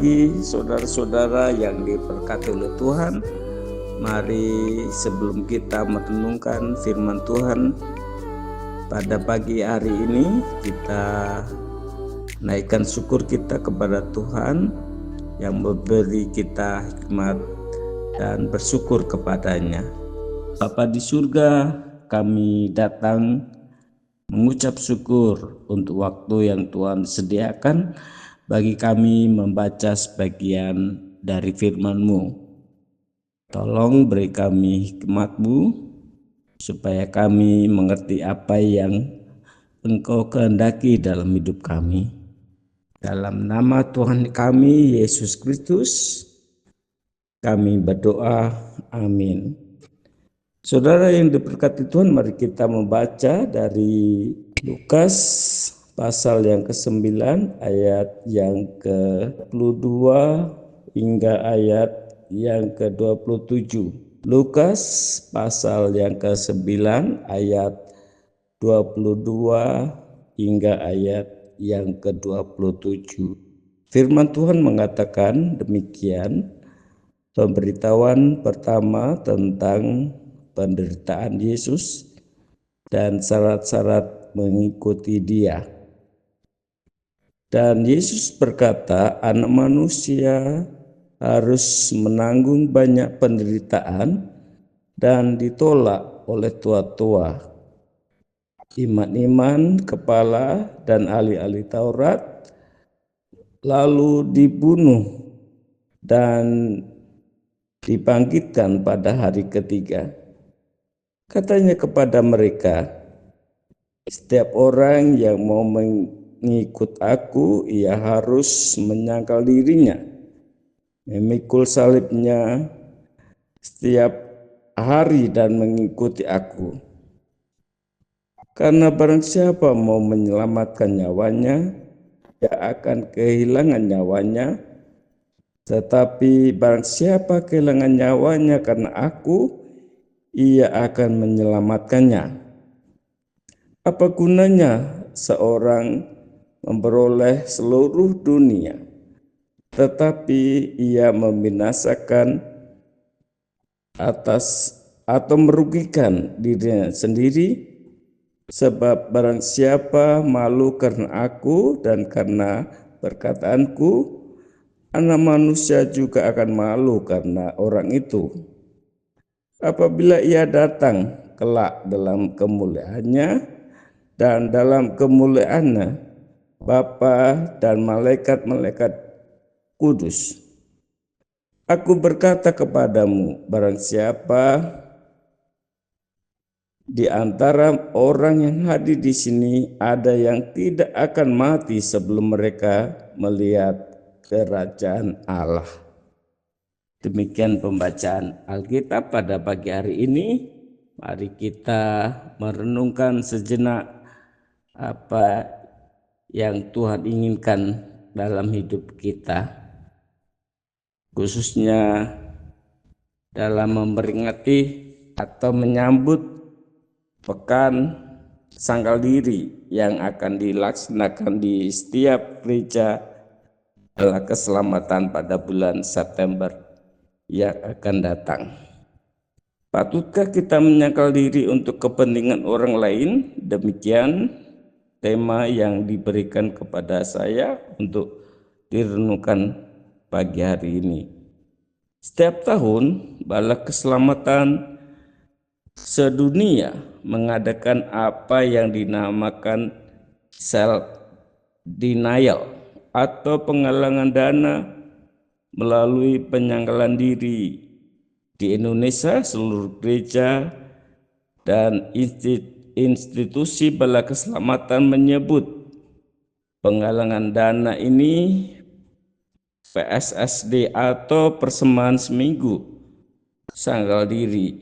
pagi saudara-saudara yang diberkati oleh Tuhan. Mari sebelum kita merenungkan firman Tuhan pada pagi hari ini, kita naikkan syukur kita kepada Tuhan yang memberi kita hikmat dan bersyukur kepadanya. Bapa di surga, kami datang mengucap syukur untuk waktu yang Tuhan sediakan bagi kami membaca sebagian dari firman-Mu. Tolong beri kami hikmat-Mu supaya kami mengerti apa yang Engkau kehendaki dalam hidup kami. Dalam nama Tuhan kami Yesus Kristus kami berdoa, amin. Saudara yang diberkati Tuhan, mari kita membaca dari Lukas pasal yang ke-9 ayat yang ke-22 hingga ayat yang ke-27. Lukas pasal yang ke-9 ayat 22 hingga ayat yang ke-27. Firman Tuhan mengatakan demikian. Pemberitahuan pertama tentang penderitaan Yesus dan syarat-syarat mengikuti Dia. Dan Yesus berkata, Anak manusia harus menanggung banyak penderitaan dan ditolak oleh tua-tua, iman-iman, kepala, dan ahli-ahli Taurat, lalu dibunuh dan dibangkitkan pada hari ketiga. Katanya kepada mereka, setiap orang yang mau mengikut aku, ia harus menyangkal dirinya, memikul salibnya setiap hari dan mengikuti aku. Karena barang siapa mau menyelamatkan nyawanya, ia akan kehilangan nyawanya. Tetapi barang siapa kehilangan nyawanya karena aku, ia akan menyelamatkannya. Apa gunanya seorang memperoleh seluruh dunia, tetapi ia membinasakan atau merugikan dirinya sendiri? Sebab barang siapa malu karena aku dan karena perkataanku, Anak manusia juga akan malu karena orang itu. Apabila ia datang kelak dalam kemuliaannya dan dalam kemuliaannya Bapa dan malaikat-malaikat kudus. Aku berkata kepadamu, barang siapa di antara orang yang hadir di sini ada yang tidak akan mati sebelum mereka melihat kerajaan Allah. Demikian pembacaan Alkitab pada pagi hari ini. Mari kita merenungkan sejenak apa yang Tuhan inginkan dalam hidup kita, khususnya dalam memperingati atau menyambut pekan Sangkal Diri yang akan dilaksanakan di setiap gereja adalah keselamatan pada bulan September yang akan datang. Patutkah kita menyangkal diri untuk kepentingan orang lain? Demikian tema yang diberikan kepada saya untuk direnungkan pagi hari ini. Setiap tahun, Balai Keselamatan Sedunia mengadakan apa yang dinamakan self denial atau penggalangan dana melalui penyangkalan diri. Di Indonesia, seluruh gereja dan institusi Balai Keselamatan menyebut penggalangan dana ini PSSD atau Persembahan Seminggu Sangkal Diri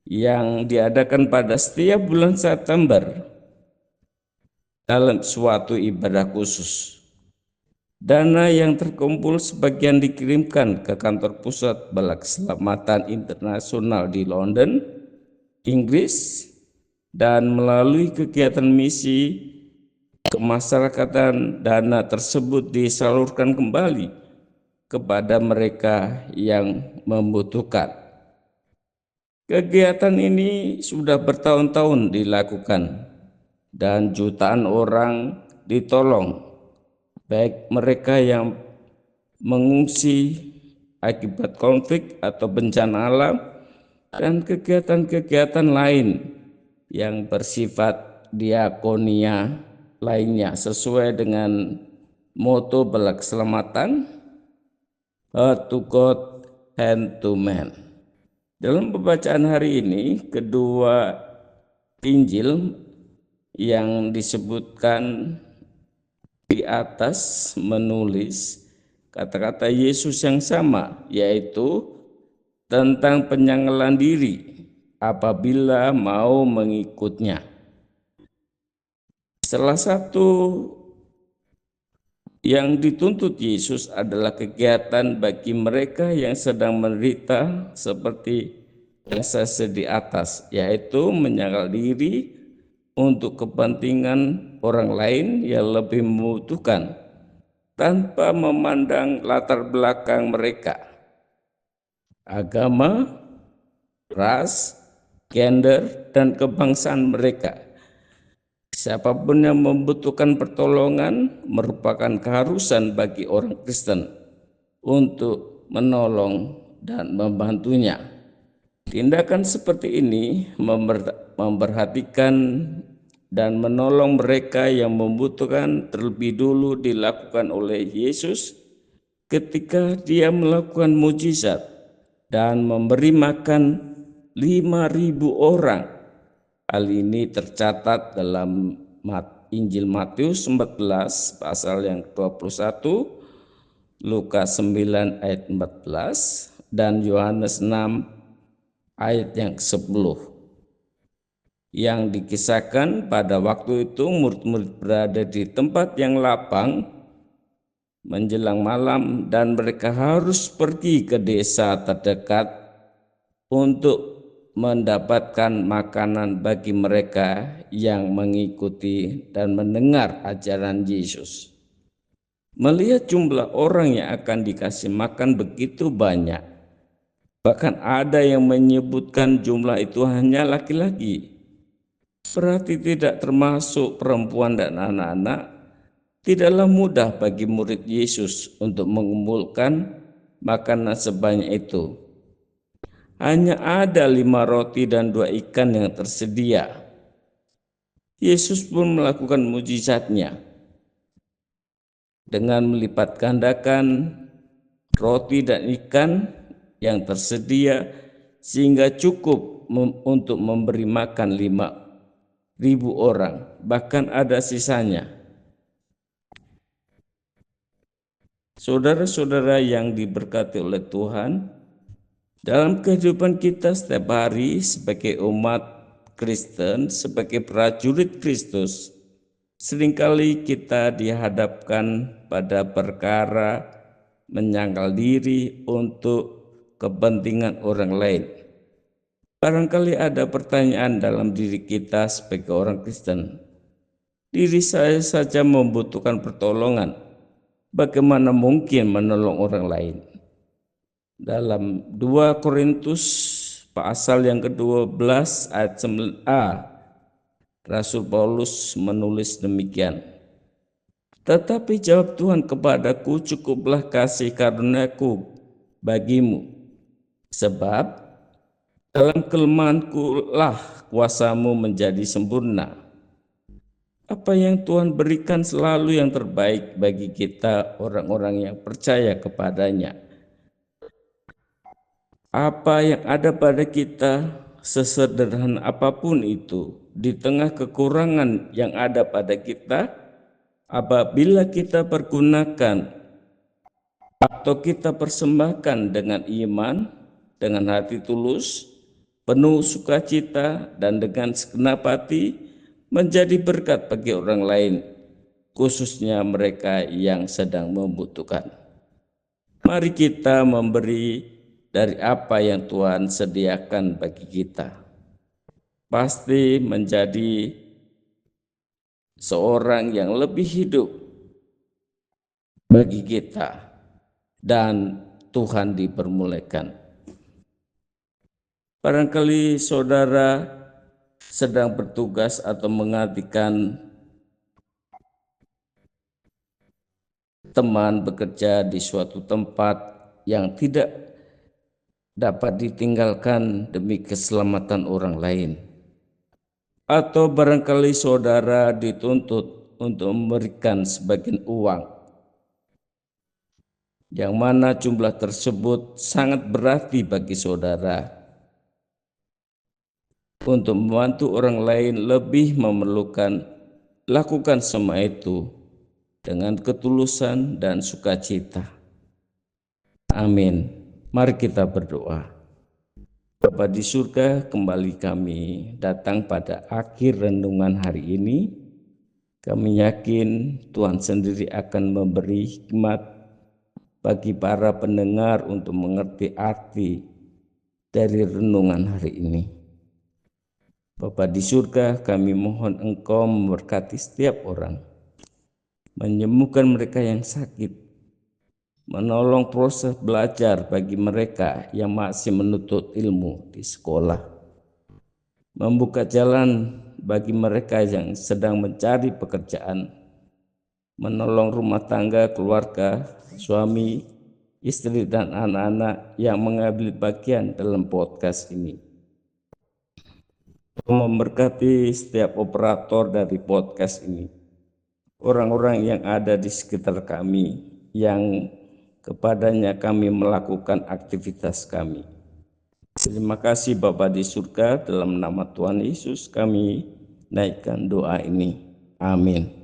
yang diadakan pada setiap bulan September dalam suatu ibadah khusus. Dana yang terkumpul sebagian dikirimkan ke kantor pusat Balai Keselamatan Internasional di London, Inggris, dan melalui kegiatan misi kemasyarakatan dana tersebut disalurkan kembali kepada mereka yang membutuhkan. Kegiatan ini sudah bertahun-tahun dilakukan dan jutaan orang ditolong, baik mereka yang mengungsi akibat konflik atau bencana alam dan kegiatan-kegiatan lain yang bersifat diakonia lainnya sesuai dengan moto bela keselamatan, heart to God, hand to man. Dalam pembacaan hari ini, kedua Injil yang disebutkan di atas menulis kata-kata Yesus yang sama, yaitu tentang penyanggalan diri apabila mau mengikutnya. Salah satu yang dituntut Yesus adalah kegiatan bagi mereka yang sedang menderita seperti yang saya di atas, yaitu menyangkal diri untuk kepentingan orang lain yang lebih membutuhkan tanpa memandang latar belakang mereka, agama, ras, gender, dan kebangsaan mereka. Siapapun yang membutuhkan pertolongan merupakan keharusan bagi orang Kristen untuk menolong dan membantunya. Tindakan seperti ini memperhatikan dan menolong mereka yang membutuhkan terlebih dulu dilakukan oleh Yesus ketika Dia melakukan mujizat dan memberi makan 5.000 orang. Hal ini tercatat dalam Injil Matius 14 pasal yang 21, Lukas 9 ayat 14, dan Yohanes 6 ayat yang 10. Yang dikisahkan pada waktu itu murid-murid berada di tempat yang lapang menjelang malam dan mereka harus pergi ke desa terdekat untuk mendapatkan makanan bagi mereka yang mengikuti dan mendengar ajaran Yesus. Melihat jumlah orang yang akan dikasih makan begitu banyak, bahkan ada yang menyebutkan jumlah itu hanya laki-laki, berarti tidak termasuk perempuan dan anak-anak. Tidaklah mudah bagi murid Yesus untuk mengumpulkan makanan sebanyak itu. Hanya ada 5 roti dan 2 ikan yang tersedia. Yesus pun melakukan mujizatnya dengan melipat gandakan roti dan ikan yang tersedia sehingga cukup untuk memberi makan 5.000 orang, bahkan ada sisanya. Saudara-saudara yang diberkati oleh Tuhan, dalam kehidupan kita setiap hari sebagai umat Kristen, sebagai prajurit Kristus, seringkali kita dihadapkan pada perkara menyangkal diri untuk kepentingan orang lain. Barangkali ada pertanyaan dalam diri kita sebagai orang Kristen. Diri saya saja membutuhkan pertolongan, bagaimana mungkin menolong orang lain? Dalam 2 Korintus pasal yang ke-12 ayat 9a, Rasul Paulus menulis demikian. Tetapi jawab Tuhan kepadaku, cukuplah kasih karuniaku bagimu, sebab dalam kelemahanku lah kuasamu menjadi sempurna. Apa yang Tuhan berikan selalu yang terbaik bagi kita orang-orang yang percaya kepadanya. Apa yang ada pada kita, sesederhana apapun itu, di tengah kekurangan yang ada pada kita, apabila kita pergunakan atau kita persembahkan dengan iman, dengan hati tulus, penuh sukacita, dan dengan segenap hati, menjadi berkat bagi orang lain, khususnya mereka yang sedang membutuhkan. Mari kita memberi dari apa yang Tuhan sediakan bagi kita. Pasti menjadi seorang yang lebih hidup bagi kita. dan Tuhan dipermuliakan. Barangkali saudara sedang bertugas atau menggantikan teman bekerja di suatu tempat yang tidak dapat ditinggalkan demi keselamatan orang lain. Atau barangkali saudara dituntut untuk memberikan sebagian uang, yang mana jumlah tersebut sangat berarti bagi saudara untuk membantu orang lain lebih memerlukan. Lakukan semua itu dengan ketulusan dan sukacita. Amin. Mari kita berdoa. Bapa di surga, kembali kami datang pada akhir renungan hari ini. Kami yakin Tuhan sendiri akan memberi hikmat bagi para pendengar untuk mengerti arti dari renungan hari ini. Bapa di surga, kami mohon Engkau memberkati setiap orang, menyembuhkan mereka yang sakit, menolong proses belajar bagi mereka yang masih menuntut ilmu di sekolah, membuka jalan bagi mereka yang sedang mencari pekerjaan, menolong rumah tangga, keluarga, suami, istri, dan anak-anak yang mengambil bagian dalam podcast ini. Memberkati setiap operator dari podcast ini, orang-orang yang ada di sekitar kami, yang kepadanya kami melakukan aktivitas kami. Terima kasih Bapa di surga, dalam nama Tuhan Yesus kami naikkan doa ini. Amin.